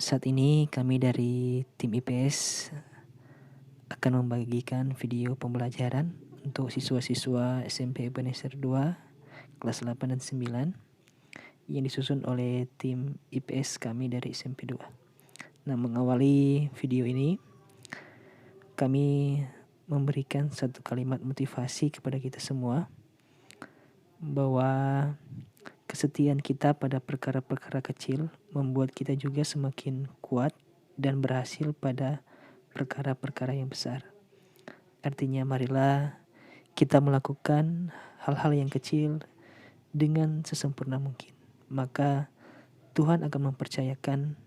Saat ini kami dari tim IPS akan membagikan video pembelajaran untuk siswa-siswa SMP Ebenezer 2 kelas 8 dan 9 yang disusun oleh tim IPS kami dari SMP 2. Nah, mengawali video ini kami memberikan satu kalimat motivasi kepada kita semua bahwa kesetiaan kita pada perkara-perkara kecil membuat kita juga semakin kuat dan berhasil pada perkara-perkara yang besar. Artinya marilah kita melakukan hal-hal yang kecil dengan sesempurna mungkin. Maka Tuhan akan mempercayakan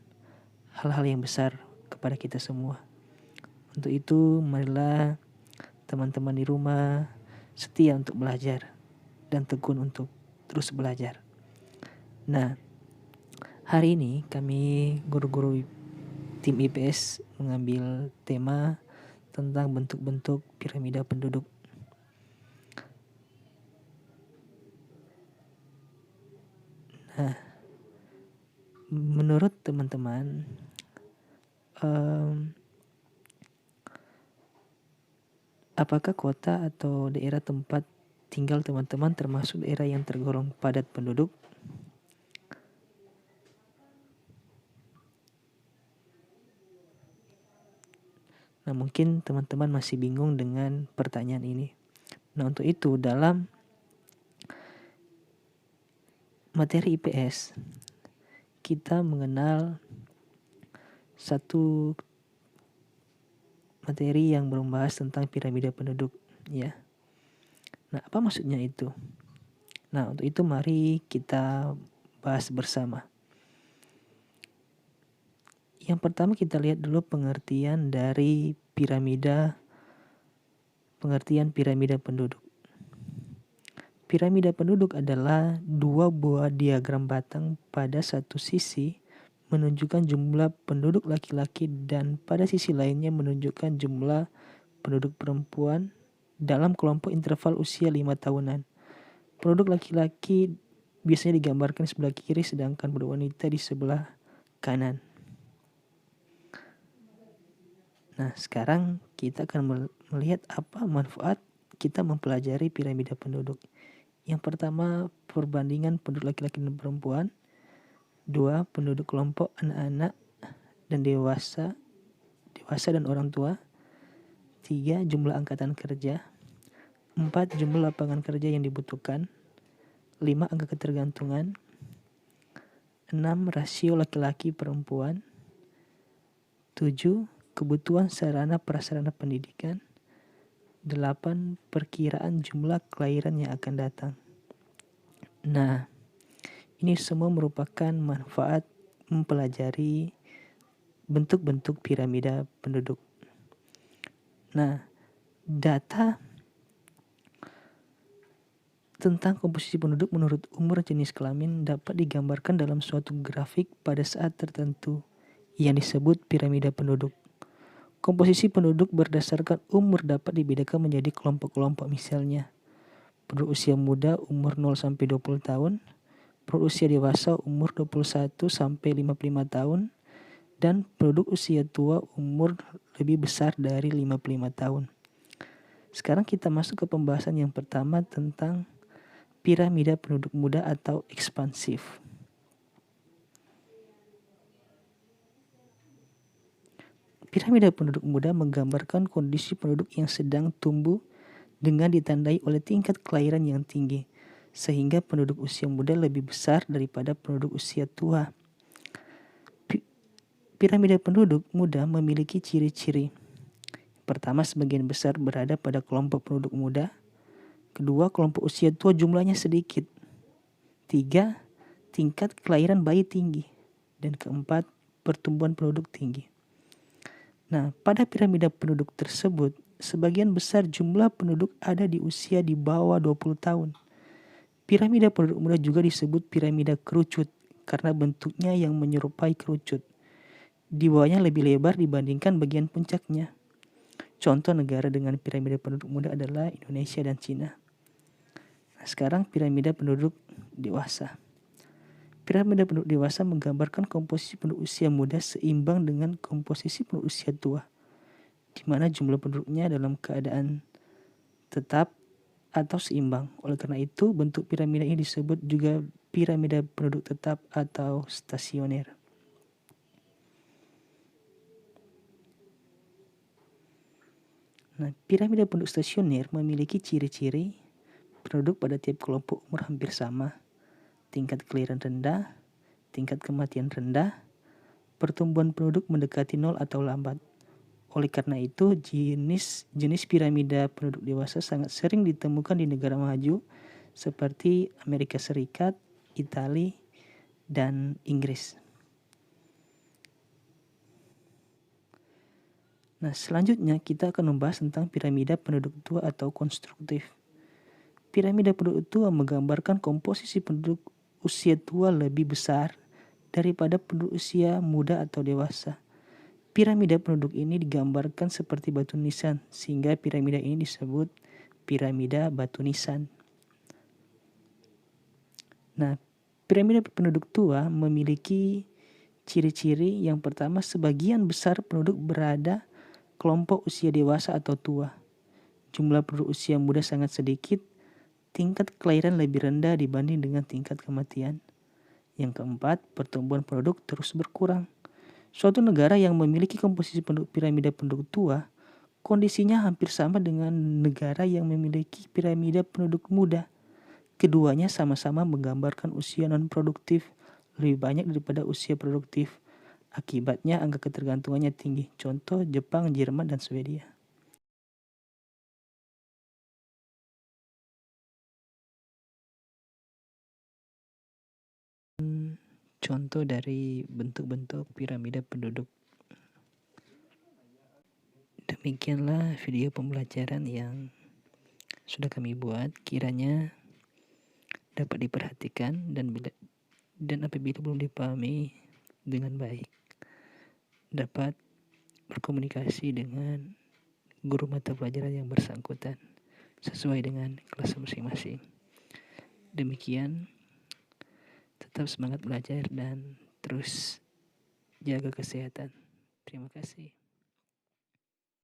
hal-hal yang besar kepada kita semua. Untuk itu marilah teman-teman di rumah setia untuk belajar dan tekun untuk terus belajar. Nah, hari ini kami guru-guru tim IPS mengambil tema tentang bentuk-bentuk piramida penduduk. Nah, menurut teman-teman, apakah kota atau daerah tempat tinggal teman-teman termasuk daerah yang tergolong padat penduduk? Nah, mungkin teman-teman masih bingung dengan pertanyaan ini. Nah, untuk itu dalam materi IPS kita mengenal satu materi yang membahas tentang piramida penduduk, ya. Nah, apa maksudnya itu? Nah, untuk itu mari kita bahas bersama. Yang pertama kita lihat dulu pengertian piramida penduduk. Piramida penduduk adalah dua buah diagram batang pada satu sisi menunjukkan jumlah penduduk laki-laki dan pada sisi lainnya menunjukkan jumlah penduduk perempuan dalam kelompok interval usia 5 tahunan. Penduduk laki-laki biasanya digambarkan sebelah kiri sedangkan penduduk wanita di sebelah kanan. Nah, sekarang kita akan melihat apa manfaat kita mempelajari piramida penduduk. Yang pertama, perbandingan penduduk laki-laki dan perempuan. 2, penduduk kelompok anak-anak dan dewasa dan orang tua. 3, jumlah angkatan kerja. 4, jumlah lapangan kerja yang dibutuhkan. 5, angka ketergantungan. 6, rasio laki-laki perempuan. 7, kebutuhan sarana prasarana pendidikan. 8, perkiraan jumlah kelahiran yang akan datang. Nah, ini semua merupakan manfaat mempelajari bentuk-bentuk piramida penduduk. Nah, data tentang komposisi penduduk menurut umur jenis kelamin dapat digambarkan dalam suatu grafik pada saat tertentu yang disebut piramida penduduk. Komposisi penduduk berdasarkan umur dapat dibedakan menjadi kelompok-kelompok, misalnya penduduk usia muda umur 0-20 tahun, penduduk usia dewasa umur 21-55 tahun, dan penduduk usia tua umur lebih besar dari 55 tahun. Sekarang kita masuk ke pembahasan yang pertama tentang piramida penduduk muda atau ekspansif. Piramida penduduk muda menggambarkan kondisi penduduk yang sedang tumbuh dengan ditandai oleh tingkat kelahiran yang tinggi, sehingga penduduk usia muda lebih besar daripada penduduk usia tua. Piramida penduduk muda memiliki ciri-ciri. Pertama, sebagian besar berada pada kelompok penduduk muda. Kedua, kelompok usia tua jumlahnya sedikit. 3, tingkat kelahiran bayi tinggi. Dan keempat, pertumbuhan penduduk tinggi. Nah, pada piramida penduduk tersebut, sebagian besar jumlah penduduk ada di usia di bawah 20 tahun. Piramida penduduk muda juga disebut piramida kerucut karena bentuknya yang menyerupai kerucut. Di bawahnya lebih lebar dibandingkan bagian puncaknya. Contoh negara dengan piramida penduduk muda adalah Indonesia dan Cina. Nah, sekarang piramida penduduk dewasa. Piramida penduduk dewasa menggambarkan komposisi penduduk usia muda seimbang dengan komposisi penduduk usia tua, di mana jumlah penduduknya dalam keadaan tetap atau seimbang. Oleh karena itu, bentuk piramida ini disebut juga piramida penduduk tetap atau stasioner. Nah, piramida penduduk stasioner memiliki ciri-ciri penduduk pada tiap kelompok umur hampir sama, tingkat kelahiran rendah, tingkat kematian rendah, pertumbuhan penduduk mendekati nol atau lambat. Oleh karena itu, jenis piramida penduduk dewasa sangat sering ditemukan di negara maju seperti Amerika Serikat, Italia, dan Inggris. Nah, selanjutnya kita akan membahas tentang piramida penduduk tua atau konstruktif. Piramida penduduk tua menggambarkan komposisi penduduk usia tua lebih besar daripada penduduk usia muda atau dewasa. Piramida penduduk ini digambarkan seperti batu nisan, sehingga piramida ini disebut piramida batu nisan. Nah, piramida penduduk tua memiliki ciri-ciri. Yang pertama, sebagian besar penduduk berada kelompok usia dewasa atau tua. Jumlah penduduk usia muda sangat sedikit, tingkat kelahiran lebih rendah dibanding dengan tingkat kematian. Yang keempat, pertumbuhan penduduk terus berkurang. Suatu negara yang memiliki komposisi piramida penduduk tua, kondisinya hampir sama dengan negara yang memiliki piramida penduduk muda. Keduanya sama-sama menggambarkan usia non-produktif lebih banyak daripada usia produktif. Akibatnya angka ketergantungannya tinggi. Contoh Jepang, Jerman, dan Swedia. Contoh dari bentuk-bentuk piramida penduduk. Demikianlah video pembelajaran yang sudah kami buat. Kiranya dapat diperhatikan dan apabila belum dipahami dengan baik, dapat berkomunikasi dengan guru mata pelajaran yang bersangkutan sesuai dengan kelas masing-masing. Demikian, tetap semangat belajar dan terus jaga kesehatan. Terima kasih.